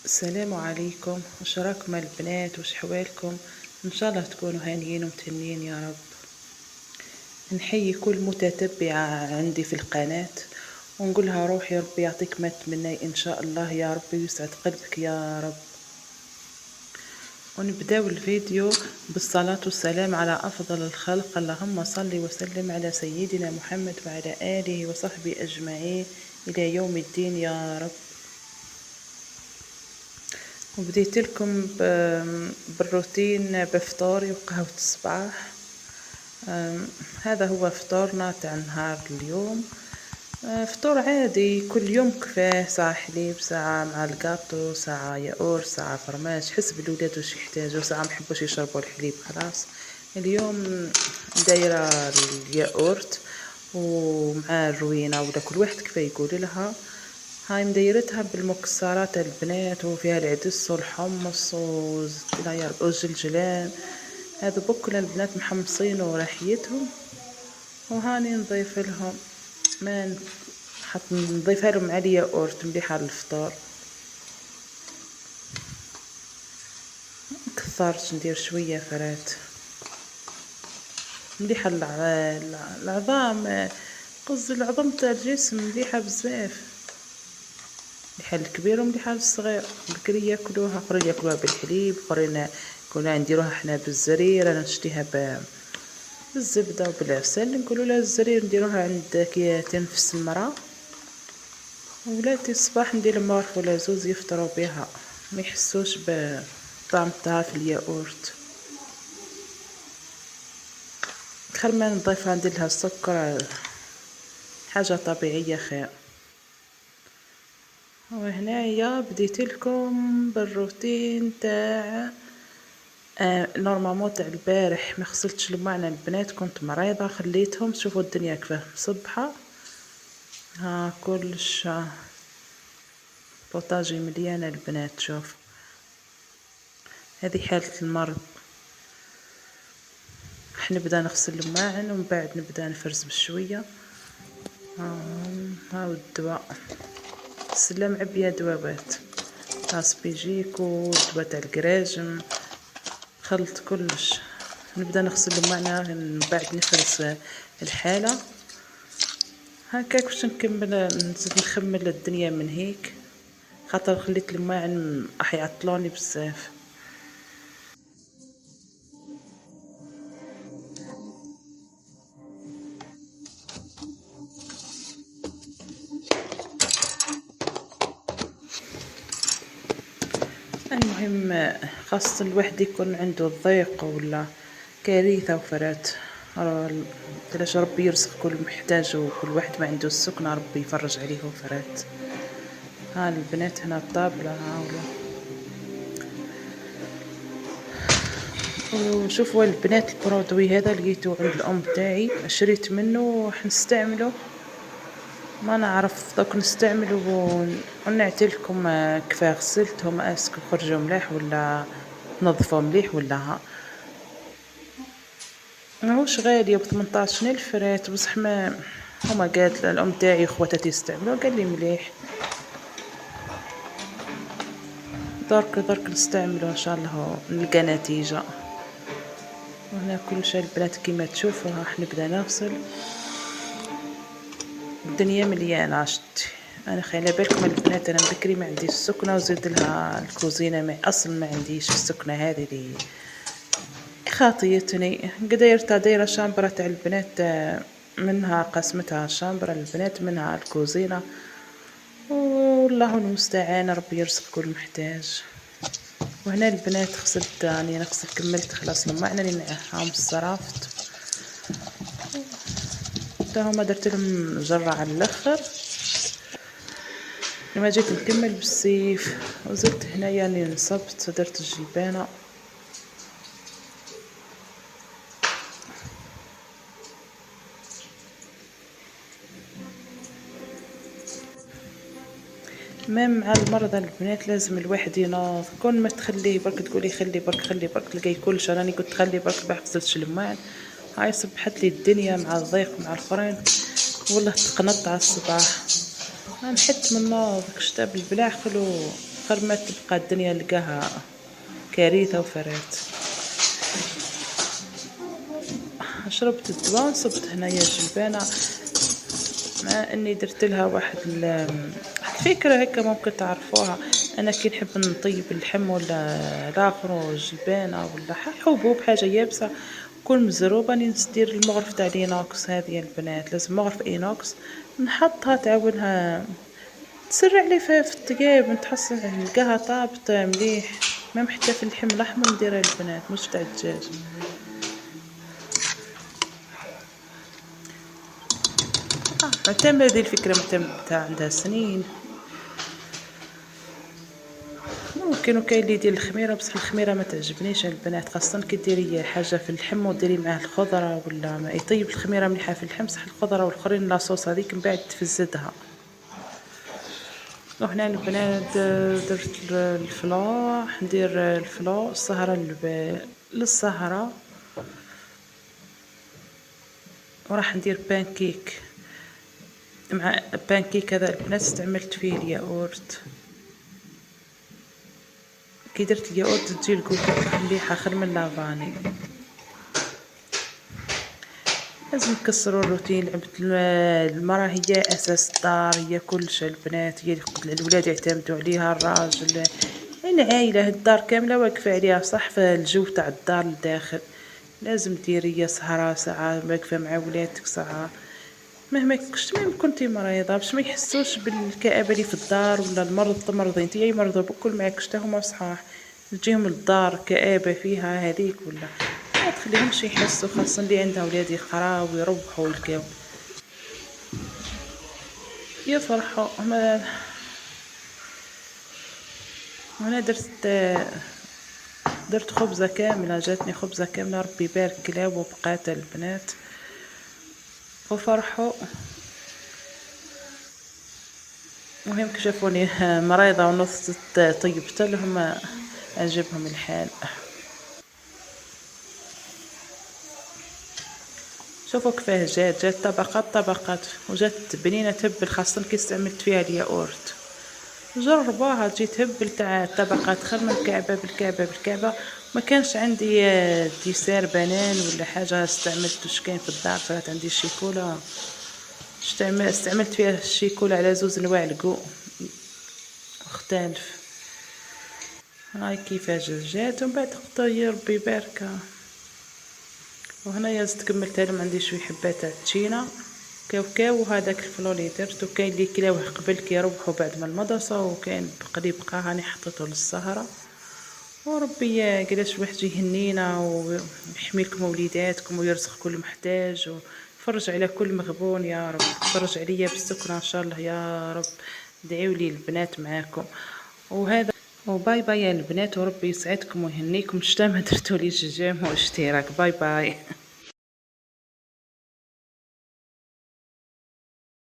السلام عليكم، وش راكم البنات؟ وش حوالكم؟ ان شاء الله تكونوا هانيين ومتهنين يا رب. نحيي كل متتبعة عندي في القناة ونقولها روحي ربي يعطيك ما تمني ان شاء الله يا رب، ويسعد قلبك يا رب. ونبداو الفيديو بالصلاة والسلام على افضل الخلق، اللهم صل وسلم على سيدنا محمد وعلى اله وصحبه اجمعين الى يوم الدين يا رب. وبديت لكم بالروتين بفطوري وقهوة الصباح. هذا هو فطورنا تاع نهار اليوم. فطور عادي كل يوم كفاه، ساعة حليب، ساعة مع الكاطو، ساعة ياور، ساعة فرماج، حسب الولاد واش يحتاجوا، ساعة محبوش يشربوا الحليب خلاص. اليوم دايرة الياورت ومع الروينة، ولا كل واحد كيف يقول لها. هاي مديرتها بالمكسرات البنات، وفيها العدس والحمص والجلجلان. هذا بكل البنات محمصين ورحيتهم، وهاني نضيف لهم ما نضيفها لهم عليا ياغورت مليحه للفطور. كثرت ندير شويه فرات مليحه العظام، قصدي العظم تاع الجسم مليحه بزاف، مليحه للكبير ومليحه للصغير. بكري ياكلوها، اخرين ياكلوها بالحليب، اخرين يقولوا نديروها حنا بالزرير. انا نشتيها بالزبده وبالعسل. نقولوا لها الزرير نديروها عند كي تنفس المراه. ولادي الصباح ندير لهم مغرف ولا زوز يفطروا بها، ما يحسوش بطعم تاع في الياغورت. خير ما نضيفها ندير لها السكر، حاجه طبيعيه خير. وهنايا بديت لكم بالروتين تاع نورمالمون تاع البارح. ما غسلتش المعنا البنات، كنت مريضه، خليتهم. شوفوا الدنيا كيفاه مصبحه، ها كلش بوطاجي مليانه البنات. شوف هذه حالة المرض. نبدا نغسل الماعن ومن بعد نبدا نفرز بشويه. هاو الدواء، السلة معبيه دوابات، اسبيجيك ودواء تاع الكراجم، خلط كلش. نبدا نغسل الماعن من بعد نفرز الحاله. هكاك باش نكمل نزيد نخمل الدنيا من هيك، خاطر خليت الماعن راح يعطلوني بزاف. المهم خاصة الواحد يكون عنده ضيق ولا كارثة وفرات، علاش ربي يرزق كل محتاج، وكل واحد ما عنده السكنة ربي يفرج عليه وفرات. ها البنات هنا الطابلة هاولو. وشوفوا البنات البرودوي هذا لقيته عند الام تاعي، شريت منه راح نستعمله. ما نعرف دوك نستعمله ونعتلكم كيف غسلتهم، اسكو خرجوا مليح ولا نظفوا مليح ولا ها. ماهوش غالي ب18,000 ريت، بصح ما هما قالت الام تاعي خواتاتي يستعملوه، قال لي مليح. درك نستعملو ان شاء الله نلقى نتيجه. وهنا كل شيء البنات كيما تشوفوا راح نبدا نغسل. الدنيا مليانه شتي. انا خلي بالكم البنات، انا بكري ما عنديش السكنه، وزيد لها الكوزينه ما اصلا ما عنديش السكنه هذه اللي خاطيتني. دايره شامبره تاع البنات، منها قسمتها شامبره البنات، منها الكوزينه. والله المستعان، ربي يرزق كل محتاج. وهنا البنات غسلت، راني انا غسلت كملت خلاص الماعن اللي معاهم الصرافت. حتى هما درت لهم جرة على الاخر. لما جيت نكمل بالسيف وزدت هنايا راني نصبت، درت الجبانه. مام مع المرضى البنات لازم الواحد ينوض. كون ما تخليه برك تقولي خلي برك خلي برك، تلقاي كل شهر راني قلت خلي برك ما غسلتش الماعن. هاي صبحت لي الدنيا مع الضيق مع الاخرين، والله تقنطت على الصباح. نحت من نوض كشتا بالبلاع خلو خير ما تبقى الدنيا لقاها كارثة وفرات. شربت الدواء ونصبت هنايا الجلبانة، مع اني درت لها واحد الفكرة هكا ممكن تعرفوها. انا كي نحب نطيب اللحم ولا لاخر الجلبانة ولا حبوب حاجة يابسة كل مزروبة ندير المغرف تاع لينوكس. هذه البنات لازم مغرف اينوكس نحطها تعاونها تسرع لي في الطياب، نتحصل نلقاها طابت مليح. ما حتى في اللحم الاحمر نديرها البنات مش تاع الدجاج. معتمدة هذه الفكرة، معتمدة عندها سنين. ممكن وكاين اللي يدير الخميرة، بصح الخميرة ما تعجبنيش البنات، خاصة كي ديري حاجة في اللحم وديري معاه الخضرة ولا ما يطيب الخميرة مليحة في اللحم، بصح الخضرة والاخرين لاصوص هذيك من بعد تفزدها. وهنا البنات درت الفلو، ندير الفلو السهرة للسهرة، وراح ندير بانكيك. مع بانكيك هذا البنات استعملت فيه الياغورت. كي درت الياغورت تجي الكوكا مليحة خير من لافاني. لازم نكسروا الروتين. لعبة المرأة هي أساس الدار، هي كل شيء البنات، هي الولاد يعتمدوا عليها، الراجل، العائلة، الدار كاملة واقفة عليها. صح في الجو تاع الدار الداخل لازم ديري سهرة ساعة واقفة مع ولادك ساعة، مهما كنتي مريضة باش ما يحسوش بالكآبة اللي في الدار، ولا المرض تمرضي انتي اي مرضى بكل معاك شتا هما صحاح تجيهم الدار كآبة فيها هذيك، ولا ما تخليهمش يحسوا، خاصة اللي عندها ولاد يقراو ويربحوا الكاو يفرحوا. هنا درت خبزة كاملة، جاتني خبزة كاملة ربي يبارك لها وبقات البنات وفرحوا. مهم كي شافوني مريضة ونص طيبت لهم عجبهم الحال. شوفوا كيفاه جات طبقات وجات بنينة تهبل، خاصة كي استعملت فيها الياغورت. جربوها تجي تهبل تاع طبقات خير من بالكعبة. ما كانش عندي ديسير بنان ولا حاجة استعملت واش كاين في الدار، طلعت عندي الشيكولا استعملت فيها الشيكولا على زوز انواع الكو مختلف. هاي كيفاش جات ومن بعد قطعي ربي يباركها. وهنايا زدت كملتها لهم، عندي شويه حبات تاع التشينا كاو وهذاك الفلو اللي درت. وكاين اللي كلاوه قبل كيروحوا بعد ما المدرسه، وكاين بقى هاني حطيته للسهره. وربي قداش واحد يهنينا ويحميلكم وليداتكم ويرزق كل محتاج ويفرج على كل مغبون يا رب. فرج عليا بالسكنة ان شاء الله يا رب. دعيوا لي البنات معاكم. وهذا وباي باي يا البنات، وربي يسعدكم ويهنيكم. شتا ما درتوليش جيم واشتراك. باي باي.